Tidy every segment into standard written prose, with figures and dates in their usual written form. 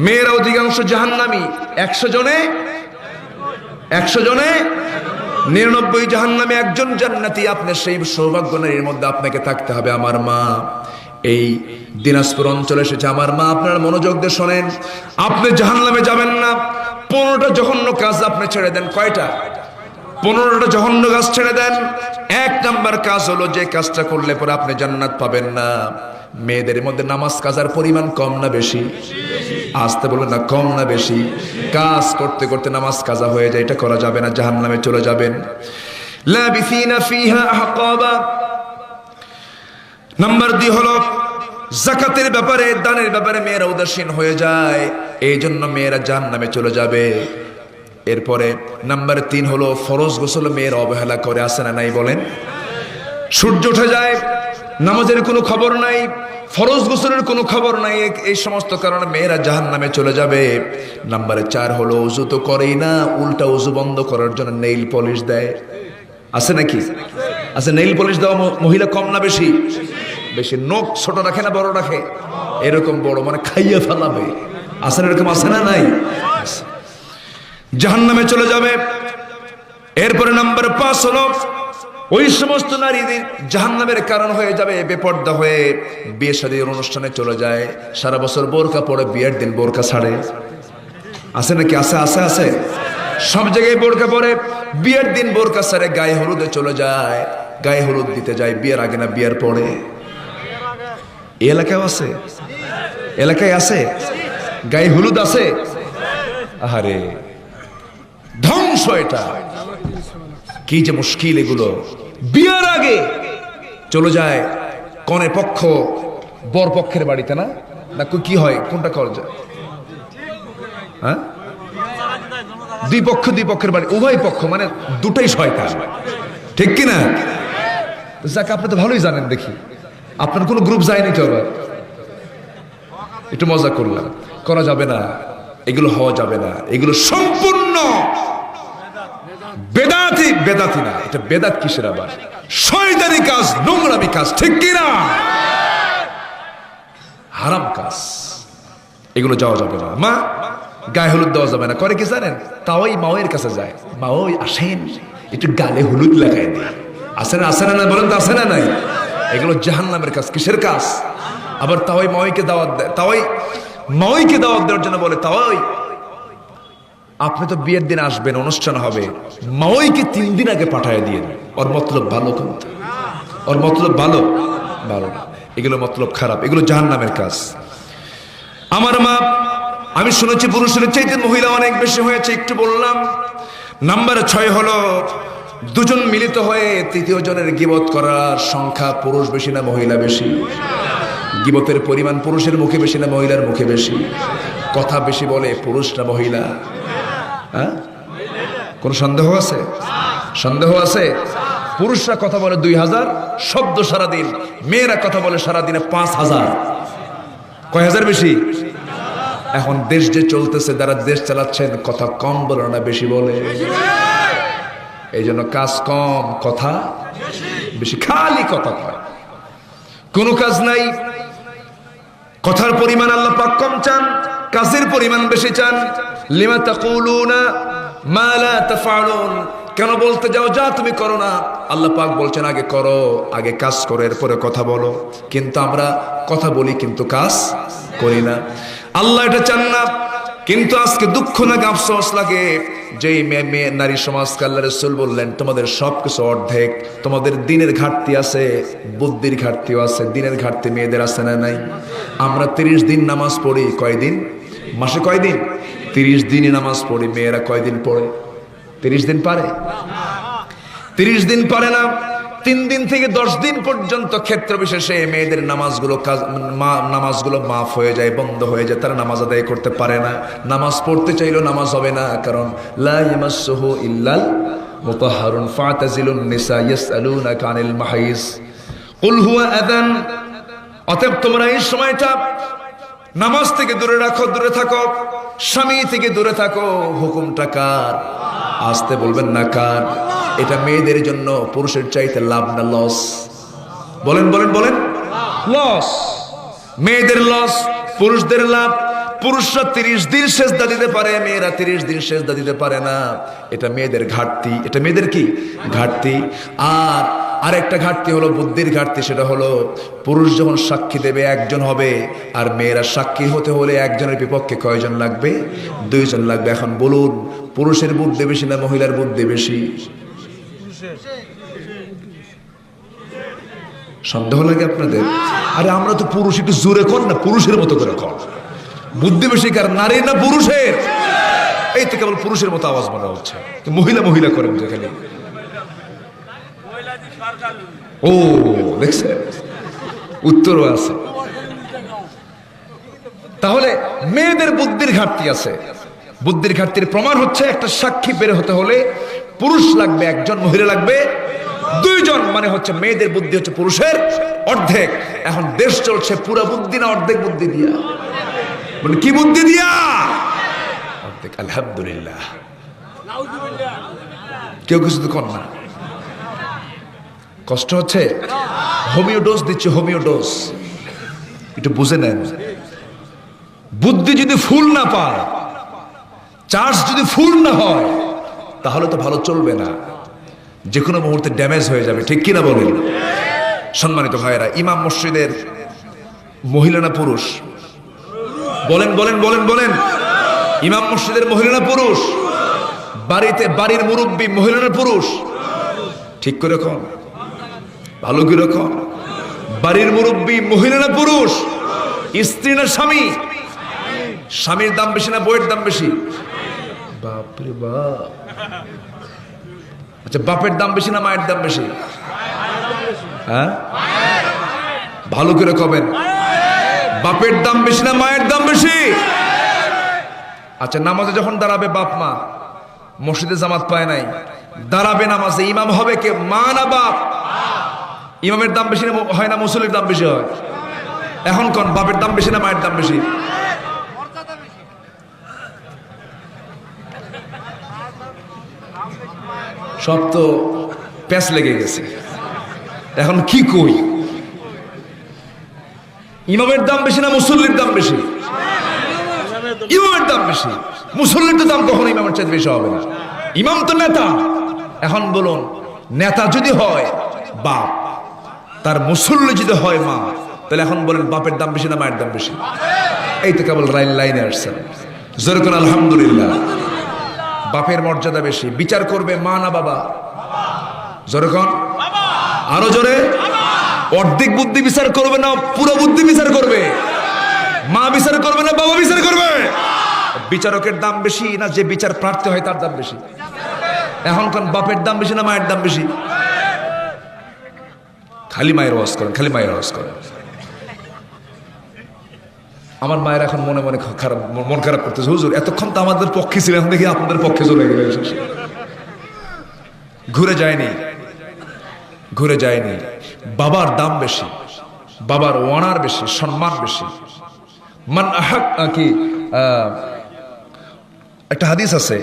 মেয়েরা অধিকাংশ জাহান্নামী। 100 জনে 99 জাহান্নামী, একজন জান্নাতি। আপনার সেই সৌভাগ্য নারীর মধ্যে আপনাকে থাকতে হবে। আমার মা এই দিনাজপুর অঞ্চলে এসেছে। আমার মা, আপনারা মনোযোগ দিয়ে শোনেন, আপনি জাহান্নামে যাবেন না। 15টা জঘন্য কাজ আপনি ছেড়ে দেন। কয়টা? 15টা জঘন্য কাজ ছেড়ে দেন। 1 নাম্বার কাজ হলো, যে কাজটা করলে পরে আপনি জান্নাত পাবেন না। মেয়েদের মধ্যে নামাজ কাজার পরিমাণ কম না বেশি? আসতে বলবেন না, কম না বেশি? কাজ করতে করতে নামাজ কাজা হয়ে যায়, এটা করা যাবে না, জাহান্নামে চলে যাবেন। লাবিসিনা ফিহা আহকাবা। নাম্বার 2 হলো যাকাতের ব্যাপারে, দানের ব্যাপারে মেয়েরা উদাসীন হয়ে যায়, এই জন্য মেয়েরা জাহান্নামে চলে যাবে। এরপরে নাম্বার 3 হলো ফরজ গোসল মেয়েরা অবহেলা করে। আছে না নাই বলেন? সূর্য উঠে যায়, নামাজের কোনো খবর নাই, ফরজ গোসলের কোনো খবর নাই, এই সমস্ত কারণে মেয়েরা জাহান্নামে চলে যাবে। নাম্বার 4 হলো ওযু তো করেই না, উল্টা ওযু বন্ধ করার জন্য নেইল পলিশ দেয়। আছে নাকি? আছে। নেইল পলিশ দেওয়া মহিলা কম না বেশি? বেশি। নখ ছোট রাখে না বড় রাখে? এরকম বড়, মানে খাইয়া ফেলাবে। আছে না এরকম? আছে না নাই? জাহান্নামে চলে যাবে। এরপরে নাম্বার 5 হলো ওই সমস্ত নারীদের জাহান্নামের কারণ হয়ে যাবে, বেপর্দা হয়ে বিয়ে শাদীর অনুষ্ঠানে চলে যায়, সারা বছর বোরকা পরে বিয়ের দিন বোরকা ছাড়ে। আছে নাকি? আছে আছে আছে। সব জায়গায় বোরকা পরে, বিয়ের দিন বোরকা ছাড়ে, গায়ে হলুদে চলে যায়, গায়ে হলুদ দিতে যায় বিয়ের আগে না বিয়ের পরে? এই এলাকায় আছে? এলাকায় আছে গায়ে হলুদ? আছে? আরে ধ্বংস এটা। কি যে মুশকিল এগুলো। বিয়ের আগে চলে যায় কনে পক্ষ বর পক্ষের বাড়িতে, না না কি হয়? কোনটা করা যায়? হ্যাঁ, দুই পক্ষের বাড়ি, উভয় পক্ষ, মানে দুটাই শয়তান, ঠিক কিনা? যাকে আপনি তো ভালোই জানেন। দেখি আপনার কোনো গ্রুপ যায়নি তো? আবার একটু মজা করলাম। করা যাবে না, এগুলো হওয়া যাবে না, এগুলো সম্পূর্ণ বেদাতি। বেদাতি না, এটা বেদাত কিসের আবার? শয়তানি কাজ, নোংরামি কাজ, ঠিক কিনা? হারাম কাজ, এগুলো যাওয়া যাবে না। মা গায়ে হলুদ দেওয়া যাবে না। করে কি জানেন? তাওই মাওয়ের কাছে যায়, মাওই আসেন একটু গালে হলুদ লাগাই দেয়। আসে না? আসে না? বলেন তো আসে না নাই? এগুলো জাহান্নামের কাজ। কিসের কাজ? আবার তাওই মাওইকে দাওয়াত দেয়, তাওই মাওইকে দাওয়াত দেওয়ার জন্য বলে, তাওই আপনি তো বিয়ের দিন আসবেন, অনুষ্ঠান হবে, মাওইকে 3 দিন আগে পাঠায় দিয়ে। ওর মতলব ভালো, কিন্তু ওর মতলব ভালো ভালো না, এগুলো মতলব খারাপ, এগুলো জাহান্নামের কাজ। আমার মা, আমি শুনেছি পুরুষের চাইতে মহিলা অনেক বেশি হয়েছে, একটু বললাম। নাম্বার 6 হলো দুজন মিলিত হয়ে তৃতীয় জনের গীবত করার সংখ্যা পুরুষ বেশি না মহিলা বেশি? গীবতের পরিমাণ পুরুষের মুখে বেশি না মহিলার মুখে বেশি? কথা বেশি বলে পুরুষ না মহিলা? হ্যাঁ, কোন সন্দেহ আছে? সন্দেহ আছে? পুরুষরা কথা বলে 2000 শব্দ সারাদিন, মেয়েরা কথা বলে সারাদিনে 5000। কয় হাজার বেশি? এখন দেশ যে চলতেছে, যারা দেশ চালাচ্ছেন, কথা কম বলে না বেশি বলে? এই জন্য কাজ কম, কথা বেশি, খালি কথা কয়, কোনো কাজ নাই। কথার পরিমাণ আল্লাহ পাক কম চান, কাজের পরিমাণ বেশি চান। লিমা তাকুলুনা মা লা তাফআলুন, কেন বলতে যাও যা তুমি করো না? আল্লাহ পাক বলছেন আগে করো, আগে কাজ করো, এরপরে কথা বলো। কিন্তু আমরা কথা বলি কিন্তু কাজ করি না। আল্লাহ এটা চান না। কিন্তু আজকে দুঃখ লাগে, আফসোস লাগে, যেই মেয়ে নারী সমাজকে আল্লাহ রাসূল বললেন তোমাদের সবকিছু অর্ধেক, তোমাদের দিনের ঘাটতি আছে, বুদ্ধির ঘাটতিও আছে, দিনের ঘাটতি মেয়েদের আছে না নাই? আমরা 30 দিন নামাজ পড়ি, কয়দিন মাসে? কয়দিন? 30 দিনই নামাজ পড়ি। মেয়েরা কয়দিন পড়ে? 30 দিন পারে? 30 দিন পারে না। 3 দিন থেকে 10 দিন পর্যন্ত ক্ষেত্র বিশেষে মেয়েদের নামাজগুলো মাফ হয়ে যায়, বন্ধ হয়ে যায়, তারা নামাজ আদায় করতে পারে না। নামাজ পড়তে চাইলেও নামাজ হবে না, কারণ লা ইয়ামাসসুহু ইল্লাল মুতাহহারুন ফাতাজিলুন নিসা ইয়াসআলুনাকা আনিল মাহিজ কুল হুয়া আযান। অতএব তোমরা এই সময়টা নামাজ থেকে দূরে রাখো, দূরে থাকো, স্বামী থেকে দূরে থাকো। হুকুমটা কার? আসতে বলবেন না কার? এটা মেয়েদের জন্য পুরুষের চাইতে লাভ না লস? বলেন বলেন বলেন, লস। মেয়েদের লস, পুরুষদের লাভ। পুরুষরা 30 দিন সেজদা দিতে পারে, মেয়েরা 30 দিন সেজদা দিতে পারে না। এটা মেয়েদের ঘাটতি, এটা মেয়েদের কি ঘাটতি। আর আরেকটা ঘাটতি হলো বুদ্ধির ঘাটতি, সেটা হলো পুরুষ যখন সাক্ষী দেবে একজন হবে, আর মেয়েরা সাক্ষী হতে হলে একজনের বিপক্ষে কয়জন লাগবে? 2 জন লাগবে। এখন বলুন, পুরুষের বুদ্ধি বেশি না মহিলার বুদ্ধি বেশি? সন্দেহ লাগে আপনাদের? আরে আমরা তো পুরুষ, একটু জোরে কর না, পুরুষের মতো করে কর। বুদ্ধি বেশি কার, নারী না পুরুষের? এই তো কেবল পুরুষের মতো আওয়াজ মনে হচ্ছে, মহিলা মহিলা করেন যেখানে। ও দেখছে, উত্তরও আছে। তাহলে মেয়েদের বুদ্ধির ঘাটতি আছে। বুদ্ধির ঘাটতির প্রমাণ হচ্ছে একটা সাক্ষী বের হতে হলে পুরুষ লাগবে একজন, মহিলা লাগবে 2 জন। মানে হচ্ছে মেয়েদের বুদ্ধি হচ্ছে পুরুষের অর্ধেক। এখন দেশ চলছে পুরা বুদ্ধি না অর্ধেক বুদ্ধি দিয়া? মানে কি বুদ্ধি দিয়া? অর্ধেক। আলহামদুলিল্লাহ। কেউ কিছু তো কর না, কষ্ট হচ্ছে। হোমিও ডোজ দিচ্ছে, হোমিও ডোজ, একটু বুঝে নেন। বুদ্ধি যদি ফুল না পায়, চার্জ যদি ফুল না হয়, তাহলে তো ভালো চলবে না, যে কোনো মুহূর্তে ড্যামেজ হয়ে যাবে। ঠিক কিনা বলেন? সম্মানিত ভাইয়েরা, ইমাম মসজিদের মহিলা না পুরুষ? বলেন বলেন বলেন বলেন। ইমাম মসজিদের মহিলা না পুরুষ? বাড়িতে বাড়ির মুরব্বী মহিলা না পুরুষ? ঠিক করে কন, ভালো করে কন। বাড়ির মুরব্বী মহিলা না পুরুষ? স্ত্রী না স্বামী? স্বামীর দাম বেশি না বউয়ের দাম বেশি? বাপরে বাপ। আচ্ছা, বাপের দাম বেশি না মায়ের দাম বেশি? হ্যাঁ, ভালো করে কবেন। বাপের দাম বেশি না মায়ের দাম বেশি? আচ্ছা, নামাজে যখন দাঁড়াবে বাপ মা, মসজিদে জামাত পায় নাই, দাঁড়াবে নামাজে, ইমাম হবে কে, মা না বাপ? ইমামের দাম বেশি হয় না মুসল্লির দাম বেশি হয়? এখন কোন, বাপের দাম বেশি না মায়ের দাম বেশি? সব তো প্যাঁচ লেগে গেছে, এখন কি কই? ইমামের দাম বেশি না মুসল্লির দাম বেশি? ইমামের দাম বেশি। মুসল্লির তো দাম কখনো ইমামের চাইতে বেশি হবে না। ইমাম তো নেতা। এখন বলুন, নেতা যদি হয় বাপ, তার মুসল্লি যদি হয় মা, তাহলে এখন বলেন বাপের দাম বেশি না মায়ের দাম বেশি? এই তো কেবল লাইনে আসছেন। জোরে করে আলহামদুলিল্লাহ। বাপের মর্যাদা বেশি। বিচার করবে মা না বাবা? জোরে কোন, আরো জোরে। অর্ধেক বুদ্ধি বিচার করবে না পুরো বুদ্ধি বিচার করবে? মা বিচার করবে না বাবা বিচার করবে? বিচারকের দাম বেশি না যে বিচার প্রার্থী হয় তার দাম বেশি? এখন কোন, বাপের দাম বেশি না মায়ের দাম বেশি? খালি মায়ের ওয়াজ করেন, খালি মায়ের ওয়াজ করেন। আমার মায়ের এখন মনে মনে খারাপ, মন খারাপ করতেছে, হুজুর এতক্ষণ তো আমাদের পক্ষে ছিল, এখন দেখি আপনাদের পক্ষে চলে গেলে। ঘুরে যায়নি, ঘুরে যায়নি। বাবার দাম বেশি, বাবার ওয়ানার বেশি, সম্মান বেশি। মান আহাক কি একটা হাদিস আছে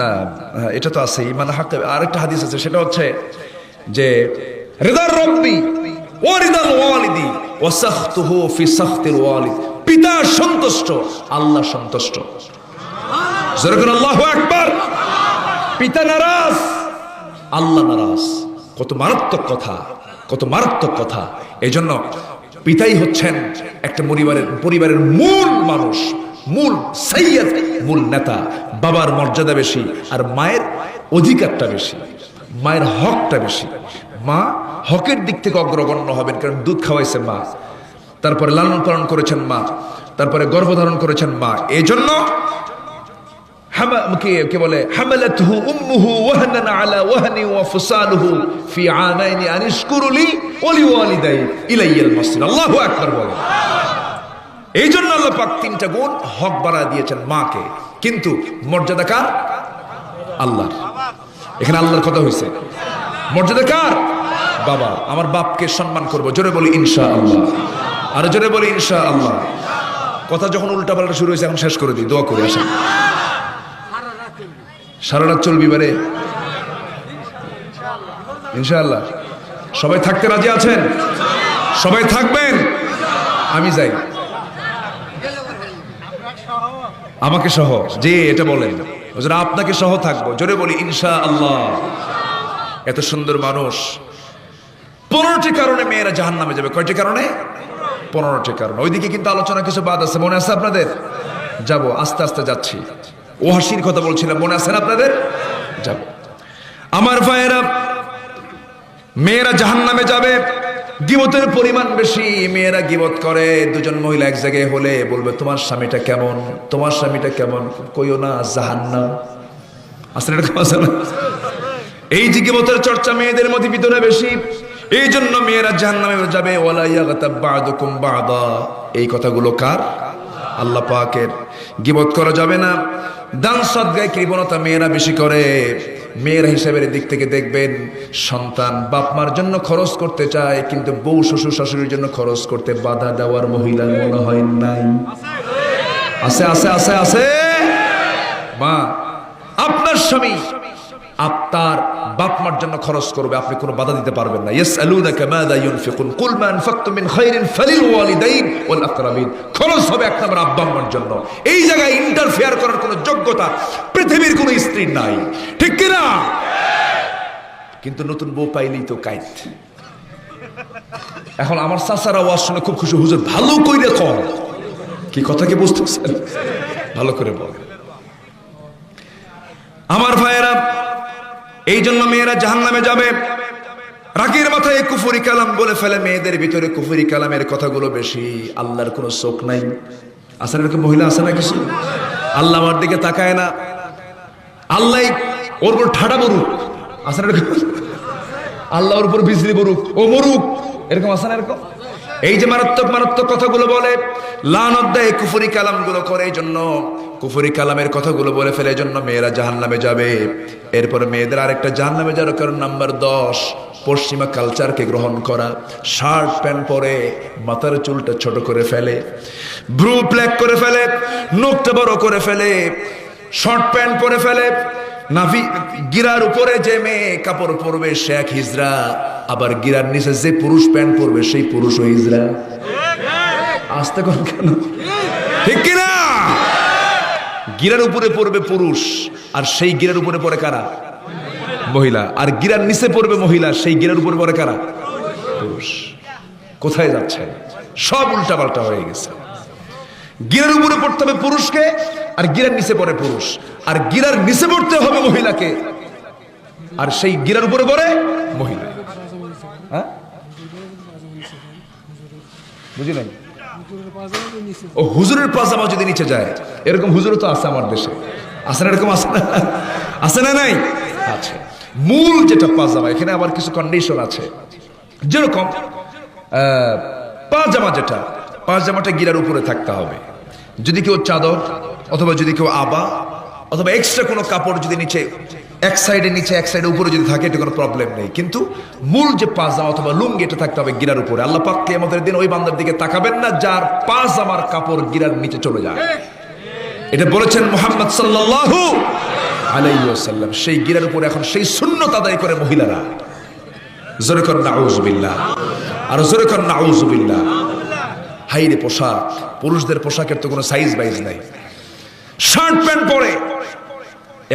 না, এটা তো আছে, মান আহাক। আর একটা হাদিস আছে, সেটা হচ্ছে যে রিদার রব্বি ওয়া রিদাল ওয়ালিদি ওয়া সাখতুহু ফি সাখতিল ওয়ালিদ। পিতা সন্তুষ্ট, আল্লাহ সন্তুষ্ট। জোরে করে আল্লাহু আকবার। পিতা নারাজ, আল্লাহ নারাজ। কত মারাত্মক কথা, কত মারাত্মক কথা। এই জন্য পিতাই হচ্ছেন একটা পরিবারের মূল মানুষ, মূল সাইয়্যিদ, মূল নেতা। বাবার মর্যাদা বেশি, আর মায়ের অধিকারটা বেশি, মায়ের হকটা বেশি। মা হকের দিক থেকে অগ্রগণ্য হবেন, কারণ দুধ খাওয়াইছে মা, তারপরে লালন পালন করেছেন মা, তারপরে গর্ভধারণ করেছেন মা। এই জন্য কে বলে, হামালাতহু উম্মুহু ওয়াহনান আলা ওয়াহনি ওয়া ফিসালুহু ফি আমাইনি আন ইশকুরু লি ওয়া লিওয়ালিদাই ইলাইয়াল মাসির। আল্লাহু আকবার বলে। এই জন্য আল্লাহ পাক 3টা গুণ হক বাড়ায় দিয়েছেন মাকে, কিন্তু মর্যাদা কার? আল্লাহর। এখানে আল্লাহর কথা হয়েছে। মর্যাদা কার? বাবা। আমার বাপকে সম্মান করব, জোরে বলি ইনশাআল্লাহ। আর জোরে বলি ইনশাআল্লাহ। কথা যখন উল্টাপাল্টা শুরু হয়েছে, এখন শেষ করে দিই, দোয়া করে আসেন। সারা রাত চলবি বারে ইনশাআল্লাহ। সবাই থাকতে রাজি আছেন? সবাই থাকবেন? আমি যাই। আমাকে সহ? জি, এটা বলেন। হুজুর আপনাকে সহ থাকবো, জোরে বলি ইনশাআল্লাহ। এত সুন্দর মানুষ। 15টি কারণে মেয়েরা জাহান্নামে যাবে। কয়টি কারণে? 15টি কারণ। ওইদিকে কিন্তু আলোচনা কিছু বাদ আছে, মনে আছে আপনাদের? যাব, আস্তে আস্তে যাচ্ছি। ওয়াসির কথা বলছিলাম, মনে আছে না আপনাদের? যাব। আমার ভাইয়েরা, মেয়েরা জাহান্নামে যাবে। গীবতের পরিমাণ বেশি। মেয়েরা গীবত করে। দুজন মহিলা এক জায়গায় হলে বলবে তোমার স্বামীটা কেমন, তোমার স্বামীটা কেমন, কইও না জাহান্নাম। আসলে এরকম আছে না? এই যে গীবতের চর্চা মেয়েদের মধ্যে ভিতরে বেশি, এই জন্য মেয়েরা জাহান্নামে যাবে। ওয়ালা ইয়াগতাব বা'দুকুম বা'দা। এই কথাগুলো কার? আল্লাহ পাকের। গীবত করা যাবে না। দান সদকায় কৃপণতা মেয়েরা বেশি করে। মেয়েরা হিসাবের দিক থেকে দেখবেন, সন্তান বাপ মার জন্য খরচ করতে চায়, কিন্তু বউ শ্বশুর শাশুড়ির জন্য খরচ করতে বাধা দেওয়ার মহিলা মনে হয় নাই? আছে আছে আছে আছে। মা, আপনার স্বামী আপনার বাপ মার জন্য খরচ করবে, আপনি কোনো বাধা দিতে পারবেন না। ইয়াসআলুনাকা মাযা ইউনফিকুন কুল মা আনফাকতুম মিন খায়রিন ফালিল ওয়ালিদাইন ওয়াল আকরাবিন। খরচ হবে এক নম্বর আব্বা আম্মার জন্য। এই জায়গায় ইন্টারফেয়ার করার কোনো যোগ্যতা পৃথিবীর কোনো স্ত্রীর নাই, ঠিক কি না? কিন্তু নতুন বউ পাইলেই তো কাইত। এখন আমার চাচারা ওয়াজ শুনে খুব খুশি, হুজুর ভালো কইরে কম। কি কথা কি বুঝতেছেন? ভালো করে বল। আমার ভাইয়েরা, এই জন্য মেয়েরা জাহান্নামে যাবে। রাগের মাথায় কুফরি কালাম বলে ফেলে। মেয়েদের ভিতরে কুফরি কালামের কথাগুলো বেশি। আল্লাহর কোনো চোখ নাই। আসলে এরকম মহিলা আছে না কিছু? আল্লাহ আমার দিকে তাকায় না, আল্লাহ ওর উপর ঠাডা মরুক। আসলে এরকম আল্লাহর উপর বিজলি মরুক, ও মরুক, এরকম আছে না? এরকম এই যে মারাত্মক মারাত্মক কথাগুলো বলে, লানত দেয়, কুফরি কালামগুলো করে, এই জন্য কুফরি কালামের কথাগুলো বলে ফেলে, এই জন্য মেয়েরা জাহান্নামে যাবে। এরপর মেয়েদের আরেকটা জাহান্নামে যাওয়ার কারণ নাম্বার 10, পশ্চিমা কালচারকে গ্রহণ করা। শার্ট প্যান্ট পরে, মাথার চুলটা ছোট করে ফেলে, ব্রু প্ল্যাক করে ফেলে, নখটা বড় করে ফেলে, শর্ট প্যান্ট পরে ফেলে। নাভি গিরার উপরে যে মেয়ে কাপড় পরবে সে এক হিজড়া, আবার গিরার নিচে যে পুরুষ প্যান্ট পরবে সেই পুরুষ ও হিজড়া। আসতে কোন কেন, ঠিক কিনা? গিরার উপরে পড়বে পুরুষ, আর সেই গিরার উপরে পড়ে কারা? মহিলা। আর গিরার নিচে পড়বে মহিলা, সেই গিরার উপরে পড়ে কারা? পুরুষ। কোথায় যাচ্ছে? সব উল্টা পাল্টা হয়ে গেছে। গিরার উপরে পড়তে হবে পুরুষকে, আর গিরার নিচে পড়ে পুরুষ। আর গিরার নিচে পড়তে হবে মহিলাকে, আর সেই গিরার উপরে পড়ে মহিলা। হ্যাঁ, বুঝি নাই? ও হুজুরের পাজামা যদি নিচে যায়, এরকম হুজুর তো আছে আমার দেশে। আছে না? এরকম আছে না? আছে না? নাই আছে। মূল যেটা পাজামা, এখানে আবার কিছু কন্ডিশন আছে। যেরকম পাজামা, যেটা পাজামাটা গিরার উপরে থাকতে হবে। যদি কেউ চাদর অথবা যদি কেউ আবা অথবা এক্সট্রা কোনো কাপড় যদি নিচে এক সাইডে নিচে এক সাইডে উপরে যদি থাকে, এটা কোনো প্রবলেম নেই। কিন্তু মূল যে পাজামা অথবা লুঙ্গি, এটা থাকতে হবে গিরার উপরে। আল্লাহ পাক কিয়ামতের দিন ওই বান্দার দিকে তাকাবেন না যার পাজামার কাপড় গিরার নিচে চলে যায়। এটা বলেছেন মুহাম্মদ সাল্লাল্লাহু আলাইহি ওয়াসাল্লাম। সেই গিরার উপরে এখন সেই সুন্নত আদায় করে মহিলারা। জোরে কর নাউযুবিল্লাহ, আর জোরে কর নাউযুবিল্লাহ। হাইরে পোশাক, পুরুষদের পোশাকের তো কোনো সাইজ বাইজ নাই। শার্ট প্যান্ট পরে,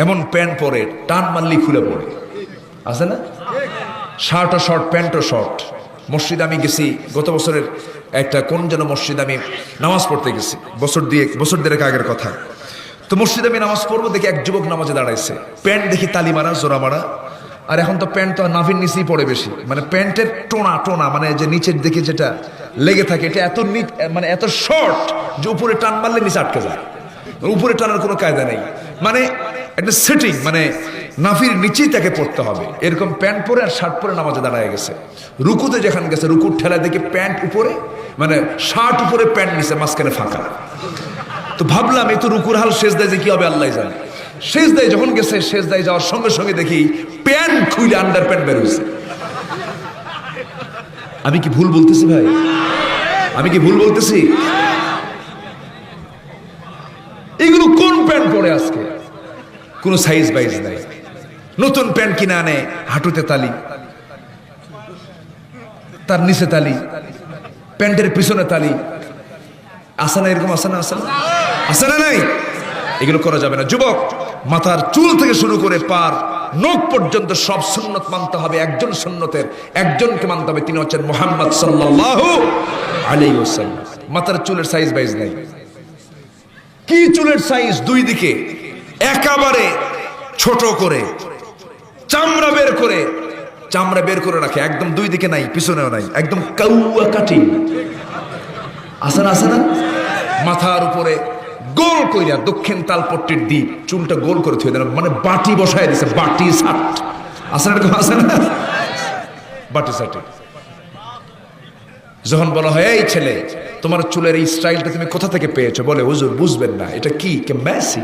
এমন প্যান্ট পরে টান মারলি খুলে পড়ে, আছে না? শার্টও শর্ট, প্যান্টও শর্ট। মসজিদে আমি গেছি গত বছরের একটা কোন যেন মসজিদে আমি নামাজ পড়তে গেছি, বছর দেড়েক আগের কথা। তো মসজিদে আমি নামাজ পড়বো, দেখি এক যুবক নামাজে দাঁড়াইছে, প্যান্ট দেখি তালি মারা, জোড়া মারা। আর এখন তো প্যান্ট তো নাভির নিচেই পড়ে বেশি, মানে প্যান্টের টোনা টোনা, মানে যে নিচের দিকে যেটা লেগে থাকে, এটা এত মানে এত শর্ট যে উপরে টান মারলে নিচে আটকে যায়। উপরে টানার কোনো কায়দা নেই, মানে একটা সেটিং, মানে নাভির নিচেই তাকে পড়তে হবে। এরকম প্যান্ট পরে আর শার্ট পরে নামাজে দাঁড়ায় গেছে। রুকুতে যেখানে গেছে, রুকুর ঠেলা দেখে প্যান্ট উপরে, মানে শার্ট উপরে, প্যান্ট নিচে, মাঝখানে ফাঁকা। তো ভাবলাম এই তো রুকুর হাল, শেষ দেয় যে কি হবে আল্লাহ জানে। শেষ দেয় যখন গেছে, শেষ দেয় যাওয়ার সঙ্গে সঙ্গে দেখি প্যান্ট খুলে আন্ডার প্যান্ট বের হয়েছে। আমি কি ভুল বলতেছি ভাই? আমি কি ভুল বলতেছি? এগুলো কোন প্যান্ট পরে আজকে? কোন সাইজ বাইজ নাই। নতুন প্যান্ট কিনে আনে, হাঁটুতে তালি, তার নিচে তালি, প্যান্টের পিছনে তালি। আসে না? এরকম আসে না? আসে না? আছে না নাই? এগুলো করা যাবে না। যুবক, মাথার চুল থেকে শুরু করে পার নখ পর্যন্ত সব সুন্নত মানতে হবে। একজন সুন্নতের একজনকে মানতে হবে, তিনি হচ্ছেন মুহাম্মদ সাল্লাল্লাহু আলাইহি ওয়াসাল্লাম। মাথার চুলের সাইজ বাইজ নাই। কি চুলের সাইজ? দুই দিকে একেবারে ছোট করে চামড়া বের করে রাখে, একদম দুই দিকে নাই, পিছনেও নাই, একদম কাউয়া কাটি। আছে না? মাথার উপরে গোল কইরা দক্ষিণ তালপট্টির দ্বীপ চুলটা গোল করে থুয়ে দেন, মানে বাটি বসায় দিছে, বাটি সাট। আছে না? বাটি সাটে যখন বলা হয়, এই ছেলে, তোমার চুলের এই স্টাইলটা তুমি কোথা থেকে পেয়েছো? বলে, হুজুর বুঝবেন না, এটা কি মেসি,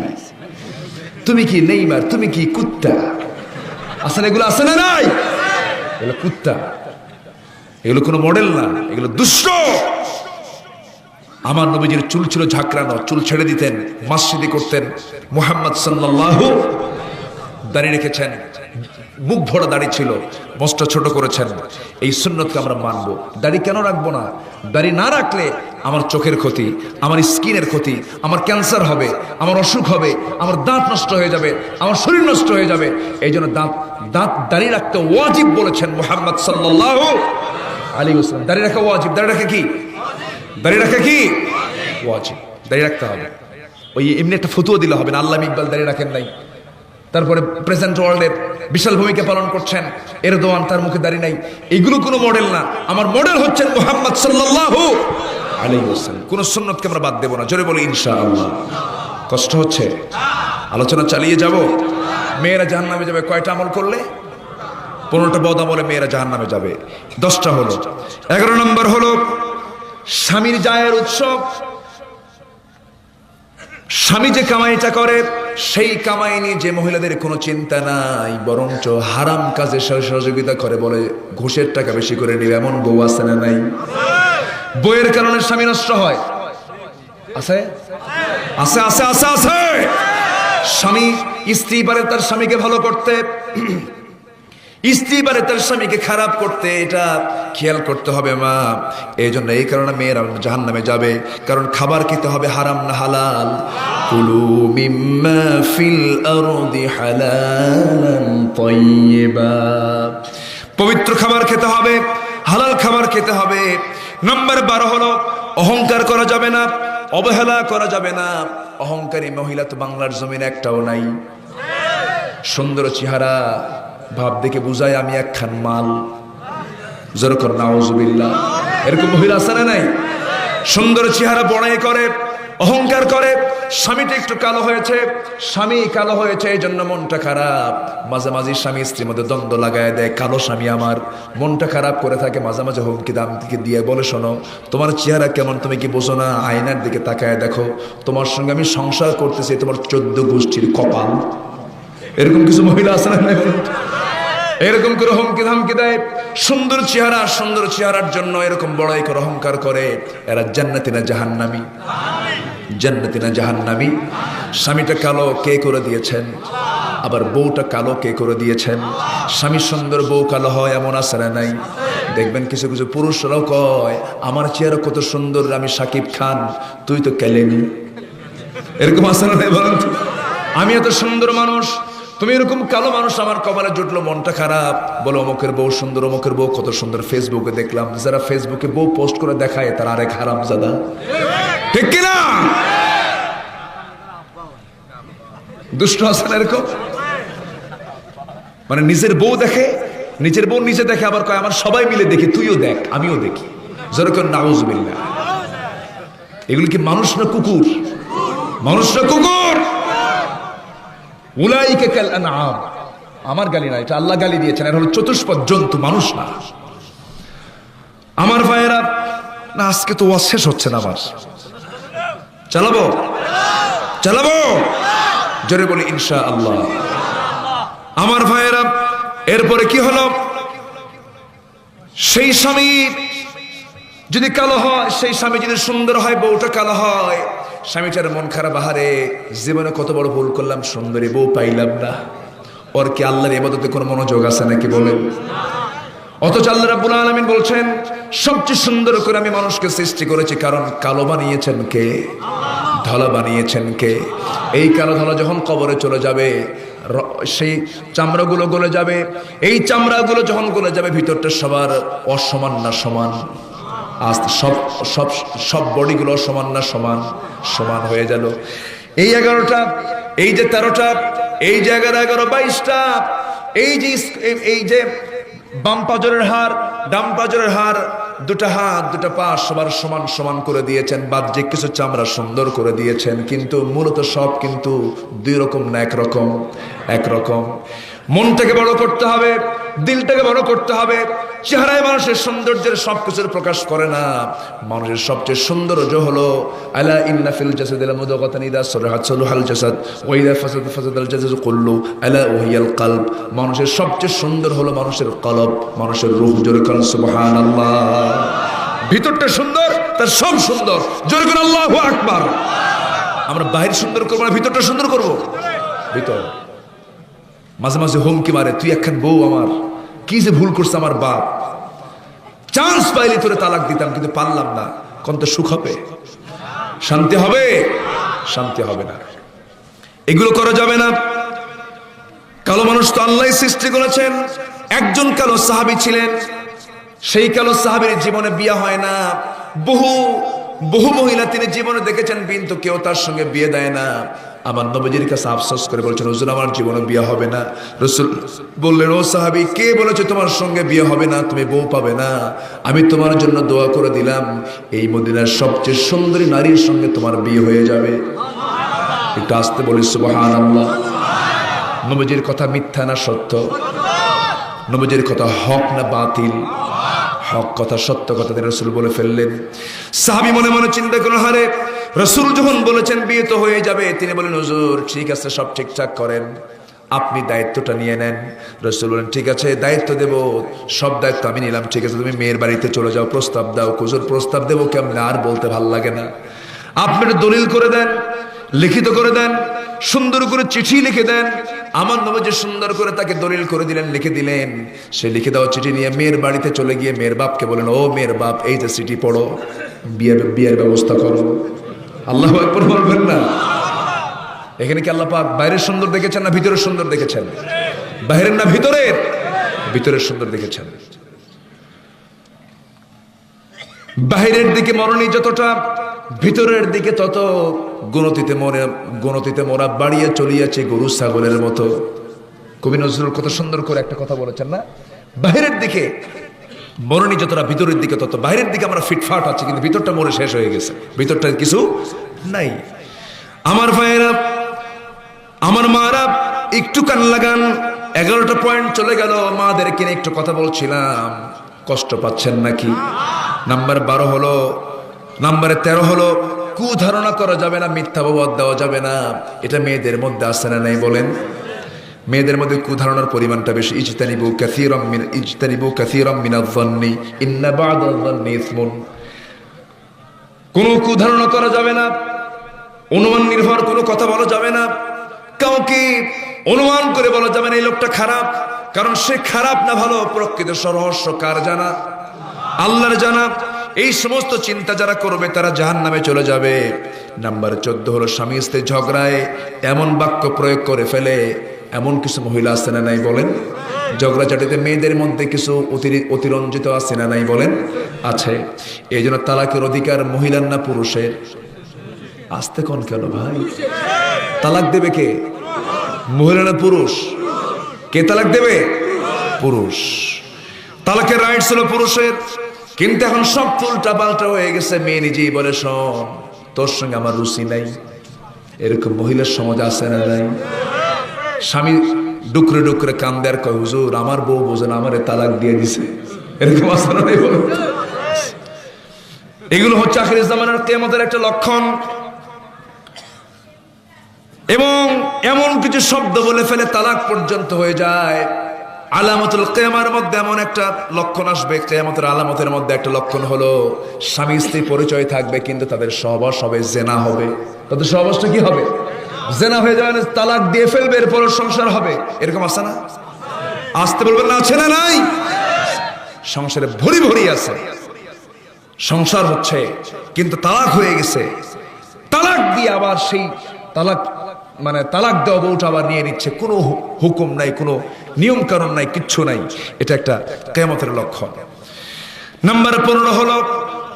তুমি কি নেইমার, তুমি কি কুত্তা। আসলে এগুলো আছে না নাই? এগুলো কুত্তা, এগুলো কোনো মডেল না, এগুলো দুষ্ট। আমার নবীজির চুল ছিল ঝাঁকড়ানো, চুল ছেড়ে দিতেন, মসজিদে করতেন। মুহাম্মদ সাল্লাল্লাহু দাড়ি রেখেছেন, মুখ ভরা দাড়ি ছিল, মস্ত ছোট করেছেন। এই সুন্নতকে আমরা মানবো। দাড়ি কেন রাখবো না? দাড়ি না রাখলে আমার চোখের ক্ষতি, আমার স্কিনের ক্ষতি, আমার ক্যান্সার হবে, আমার অসুখ হবে, আমার দাঁত নষ্ট হয়ে যাবে, আমার শরীর নষ্ট হয়ে যাবে। এই জন্য দাড়ি রাখতে ওয়াজিব বলেছেন মুহাম্মদ সাল্লাল্লাহু আলাইহি ওয়াসাল্লাম। দাড়ি রাখা ওয়াজিব। দাড়ি রাখা কি ওয়াজিব। দাড়ি রাখতে হবে। ওই এমনি একটা ফতুয়া দিলে হবে না, আল্লামা ইকবাল দাড়ি রাখেন নাই, তারপরে প্রেজেন্ট ওয়ার্ল্ডের বিশাল ভূমিকা পালন করছেন এরদোয়ান, তার মুখে দাড়ি নাই। এগুলো কোনো মডেল না। আমার মডেল হচ্ছেন মুহাম্মদ সাল্লাল্লাহু আলাইহি ওয়াসাল্লাম। কোন সুন্নতকে আমরা বাদ দেব না। জোরে বলি ইনশাআল্লাহ। কষ্ট হচ্ছে? আলোচনা চালিয়ে যাব। মেয়েরা জাহান্নামে যাবে কয়টা আমল করলে? 15টা বদ আমলে মেয়েরা জাহান্নামে যাবে। 10টা হলো। 11 নম্বর হলো স্বামীর জায়ের উৎসব। স্বামী যে কামাইটা করে, সেই কামাই নিয়ে যে মহিলাদের কোনো চিন্তা নাই, বরঞ্চ হারাম কাজে সহযোগিতা করে, বলে ঘুষের টাকা বেশি করে নিবে, এমন বউ আছে না নাই? বইয়ের কারণে স্বামী নষ্ট হয়। আছে। স্বামী, স্ত্রী পারে তার স্বামীকে ভালো করতে, স্ত্রী পারে তার স্বামীকে খারাপ করতে, এটা খেয়াল করতে হবে মা। এই জন্য এই কারণে মেয়েরা জাহান্নামে যাবে, কারণ খাবার খেতে হবে হারাম না হালাল। কুলু মিম্মা ফিল আরদি হালালান তাইয়্যিবা। পবিত্র খাবার খেতে হবে, হালাল খাবার খেতে হবে। নাম্বার 12 হলো অহংকার করা যাবে না, অবহেলা করা যাবে না। অহংকারী মহিলা তো বাংলার জমিনে একটাও নাই। সুন্দর চেহারা, ভাব দেখে বুঝায় আমি একখান মাল। যেরকম নাউজুবিল্লাহ, এরকম মহিলা আছে না নাই? সুন্দর চেহারা বড়াই করে, অহংকার করে। স্বামীটা একটু কালো হয়েছে, স্বামী কালো হয়েছে, এই জন্য মনটা খারাপ। মাঝে মাঝে স্বামী স্ত্রীর মধ্যে দ্বন্দ্ব লাগায় দেয়। কালো স্বামী আমার মনটা খারাপ করে থাকে, মাঝে মাঝে হুমকি দাম দিকে দিয়ে বলে, শোনো, তোমার চেহারা কেমন, তুমি কি বোঝো না? আয়নার দিকে তাকায় দেখো, তোমার সঙ্গে আমি সংসার করতেছি, তোমার 14 গোষ্ঠীর কপাল। এরকম কিছু মহিলা আছে না? এরকম করে হুমকি ধামকি দেয়। সুন্দর চেহারা, সুন্দর চেহারার জন্য এরকম বড়াই করে অহংকার করে। এরা জান্নাতি না জাহান্নামী? জান্নাতি না জাহান্নামী? স্বামীটা কালো কে করে দিয়েছেন? আবার বউটা কালো কে করে দিয়েছেন? স্বামী সুন্দর, বউ কালো হয়, এমন আছে না নাই? দেখবেন কিছু কিছু পুরুষরাও কয়, আমার চেহারা কত সুন্দর, আমি সাকিব খান, তুই তো কেলেনি। এরকম আছে না নাই বলেন? আমি এত সুন্দর মানুষ, তুমি এরকম কালো মানুষ, আমার কপালে জুটলো, মনটা খারাপ। বলো অমুকের বউ সুন্দর, অমুকের বউ কত সুন্দর। ফেসবুকে দেখলাম, যারা ফেসবুকে বউ পোস্ট করে দেখায় তারা আরেক হারামজাদা। ঠিক কিনা? দুষ্ট আছে না এরকম? মানে নিজের বউ দেখে, নিজের বউ নিজে দেখে, আবার কয় আমার সবাই মিলে দেখি, তুইও দেখ আমিও দেখি। যেরকম নাউজুবিল্লাহ। এগুলো কি মানুষ না কুকুর? মানুষ না কুকুর? উলাইকা কাল আনআম। আমার গালি না, এটা আল্লাহ গালি দিয়েছেন। এরা হলো চতুষ্পদ জন্তু, মানুষ না। আমার ভাইয়েরা, না আজকে তো ওয়াজ শেষ হচ্ছে না। আমার চালাবো জোরে বলি ইনশাআল্লাহ। আমার ভাইয়েরা, এরপরে কি হলো? সেই স্বামী যদি কালো হয়, সেই স্বামী যদি সুন্দর হয়, বউটা কালো হয়, স্বামীটার মন খারাপ, আহারে জীবনে কত বড় ভুল করলাম, সুন্দরী বউ পাইলাম না। ওর কি আল্লাহর ইবাদতে কোনো মনোযোগ আছে নাকি বলেন? অথচ আল্লাহ রাব্বুল আলামিন বলছেন, সবচেয়ে সুন্দর করে আমি মানুষকে সৃষ্টি করেছি, কারণ কালো বানিয়েছেন কে? ধলা বানিয়েছেন কে? এই কালো ধলা যখন কবরে চলে যাবে, সেই চামড়াগুলো গলে যাবে। এই চামড়াগুলো যখন গলে যাবে, ভিতরটা সবার অসমান না সমান? আজ সব সব সব বডিগুলো সমান না সমান? সমান হয়ে গেল। এই 11টা, এই যে 13টা, এই যে 11, 22টা, এই যে বাম পাজরের হাড়, ডাম পাজরের হাড়, দুটা হাত, দুটা পা সবার সমান সমান করে দিয়েছেন। বাহ্যিক কিছু চামড়া সুন্দর করে দিয়েছেন, কিন্তু মূলত সব কিন্তু দুই রকম না, একরকম। একরকম। মনটাকে বড় করতে হবে, দিলটাকে বড় করতে হবে। চেহারায় মানুষের সৌন্দর্যের সবকিছুর প্রকাশ করে না। মানুষের সবচেয়ে সৌন্দর্য হলো আলা ইন্না ফিল জাসাদিল মুদাগাতান ইযা সালাহাত সালাহাল জাসাদ ওয়া ইযা ফাসাদাত ফাসাদাল জাসাদু কুল্লু আলা ওয়াহিয়াল কলব। মানুষের সবচেয়ে সুন্দর হলো মানুষের কলব, মানুষের রূহ। জোরে বলেন সুবহানাল্লাহ। ভিতরটা সুন্দর, তার সব সুন্দর। জোরে বলেন আল্লাহু আকবার। আমরা বাহির সুন্দর করব না, ভিতরটা সুন্দর করব। ভিতর মাঝে মাঝে হুমকি মারে, তুই একখান বউ আমার, কি যে ভুল করছে আমার বাপ, চান্স পাইলে তোরে তালাক দিতাম, কিন্তু পারলাম না। কোন তো সুখ হবে? শান্তি হবে? শান্তি হবে না। এগুলো করা যাবে না। কালো মানুষ তো আল্লাহ সৃষ্টি করেছেন। একজন কালো সাহাবী ছিলেন, সেই কালো সাহাবীর জীবনে বিয়ে হয় না। বহু বহু মহিলা তিনি জীবনে দেখেছেন, কিন্তু কেউ তার সঙ্গে বিয়ে দেয় না। আমার নবীজির কাছে আফসোস করে বলছেন, হুজুর আমার জীবনে বিয়ে হবে না। রাসূল বললেন, ও সাহাবী, কে বলেছে তোমার সঙ্গে বিয়ে হবে না, তুমি বউ পাবে না? আমি তোমার জন্য দোয়া করে দিলাম, এই মদিনার সবচেয়ে সুন্দরী নারীর সঙ্গে তোমার বিয়ে হয়ে যাবে। একটু আসতে বলি সুবহানাল্লাহ। নবীজির কথা মিথ্যা না সত্য? নবীজির কথা হক না বাতিল? হক কথা, সত্য কথা রাসূল বলে ফেললেন। সাহাবী মনে মনে চিন্তা করলেন, হারে রাসূল যখন বলেছেন বিয়ে তো হয়ে যাবে, তিনি বলেন, হুজুর ঠিক আছে, সব ঠিকঠাক করেন, আপনি দায়িত্বটা নিয়ে নেন। রাসূল বলেন, ঠিক আছে দায়িত্ব দেব, সব দায়িত্ব আমি নিলাম। ঠিক আছে, তুমি মেয়ের বাড়িতে চলে যাও, প্রস্তাব দাও। হুজুর প্রস্তাব দেবো কেমনে? আর বলতে ভাল লাগে না। আপনি দলিল করে দেন, লিখিত করে দেন, সুন্দর করে চিঠি লিখে দেন। আমার নবীজি সুন্দর করে তাকে দলিল করে দিলেন, লিখে দিলেন। সে লিখে দেওয়া চিঠি নিয়ে মেয়ের বাড়িতে চলে গিয়ে মেয়ের বাপকে বলেন, ও মেয়ের বাপ, এই যে চিঠি পড়ো, বিয়ের ব্যবস্থা করো। আল্লাহু আকবার বলবেন না? এখানে কি আল্লাহ পাক বাইরের সুন্দর দেখেছেন না ভিতরের সুন্দর দেখেছেন? বাইরের না ভিতরের? ভিতরের সুন্দর দেখেছেন। বাহিরের দিকে মরণী যতটা, ভিতরের দিকে তত গণতিতে মোরা বাড়িয়ে চলিয়াছে গরু ছাগলের মতো। কবি নজরুল কত সুন্দর করে একটা কথা বলেছেন না? বাহিরের দিকে মরণী যতটা, ভিতরের দিকে তত। বাহিরের দিকে আমরা ফিটফাট আছি, কিন্তু ভিতরটা মরে শেষ হয়ে গেছে, ভিতরটা কিছু নাই। আমার ভাইয়েরা, আমার মারা, একটু কান লাগান। 11টা পয়েন্ট চলে গেল। মাদেরকে নিয়ে একটু কথা বলছিলাম, কষ্ট পাচ্ছেন নাকি? নাম্বার 12 হলো, নাম্বারে 13 হলো, কুধারণা করা যাবে না, মিথ্যা অপবাদ দেওয়া যাবে না। এটা মেয়েদের মধ্যে আছে না নাই বলেন? মেয়েদের মধ্যে কুধারণার পরিমাণটা বেশি। ইজতানিবু কাসীরাম মিনায-যন্নি ইন্না বা'দায-যন্নি ইসমুন। কোনো কুধারণা করা যাবে না, অনুমান নির্ভর কোনো কথা বলা যাবে না। কাউকে অনুমান করে বলা যাবে না এই লোকটা খারাপ, কারণ সে খারাপ না ভালো প্রকৃত রহস্য কার জানা? আল্লাহর জানা। এই সমস্ত চিন্তা যারা করবে তারা জাহান্নামে চলে যাবে। নাম্বার 14 হলো, স্বামী স্ত্রী ঝগড়ায় এমন বাক্য প্রয়োগ করে ফেলে, এমন কিছু মহিলা আছে না নাই বলেন? ঝগড়াঝাটিতে মেয়েদের মধ্যে কিছু অতিরঞ্জিত আছে না নাই বলেন? আছে। এই জন্য তালাকের অধিকার মহিলার না পুরুষের? আসতে কোন কেন ভাই? তালাক দেবে কে? মহিলা না পুরুষ? কে তালাক দেবে? পুরুষ। তালাকের রাইটস হলো পুরুষের, কিন্তু এখন সব উল্টা পাল্টা হয়ে গেছে। মেয়ে নিজেই বলে, শোন, তোর সঙ্গে আমার রুচি নাই। এরকম মহিলার সমাজ আছে না নাই? স্বামী ডুকরে ডুকরে কান্দে আর কয়, হুজুর আমার বউ বোঝেন, আমারে তালাক দিয়ে দিছে। এরকম আছে না নাই বলো? এগুলো হচ্ছে আখির জামানার কিয়ামতের একটা লক্ষণ। এবং এমন কিছু শব্দ বলে ফেলে তালাক পর্যন্ত হয়ে যায়। আলামতুল কিয়ামার মধ্যে এমন একটা লক্ষণ আসবে, কিয়ামতের আলামতের মধ্যে একটা লক্ষণ হলো, স্বামী স্ত্রী পরিচয় থাকবে, কিন্তু তাদের সহবাস হবে জেনা হবে। তাদের সহবাসটা কি হবে? জেনা হয়ে যাবে, তালাক দিয়ে ফেলবে, এরপর সংসার হবে। এরকম আছে না? আসতে বলবেন না? আছে না নাই? সংসারে ভরি ভরি আছে, সংসার হচ্ছে কিন্তু তালাক হয়ে গেছে। তালাক দিয়ে আবার সেই তালাক মানে তালাক দেওয়া বউটা আবার নিয়ে নিচ্ছে, কোনো হুকুম নাই, কোনো নিয়ম কানুন নাই, কিচ্ছু নাই। এটা একটা কিয়ামতের লক্ষণ। নাম্বার 15 হলো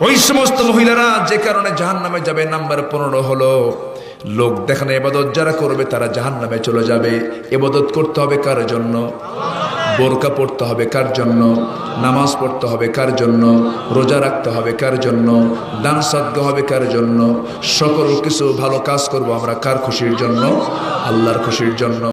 ওই সমস্ত মহিলারা যে কারণে জাহান্নামে যাবে। নাম্বার 15 হলো লোক দেখানো ইবাদত যারা করবে তারা জাহান্নামে চলে যাবে। ইবাদত করতে হবে কার জন্য? বোরকা পড়তে হবে কার জন্য? নামাজ পড়তে হবে কার জন্য? রোজা রাখতে হবে কার জন্য? দান সাদকা হবে কার জন্য? সকল কিছু ভালো কাজ করব আমরা কার খুশির জন্য? আল্লাহর খুশির জন্য।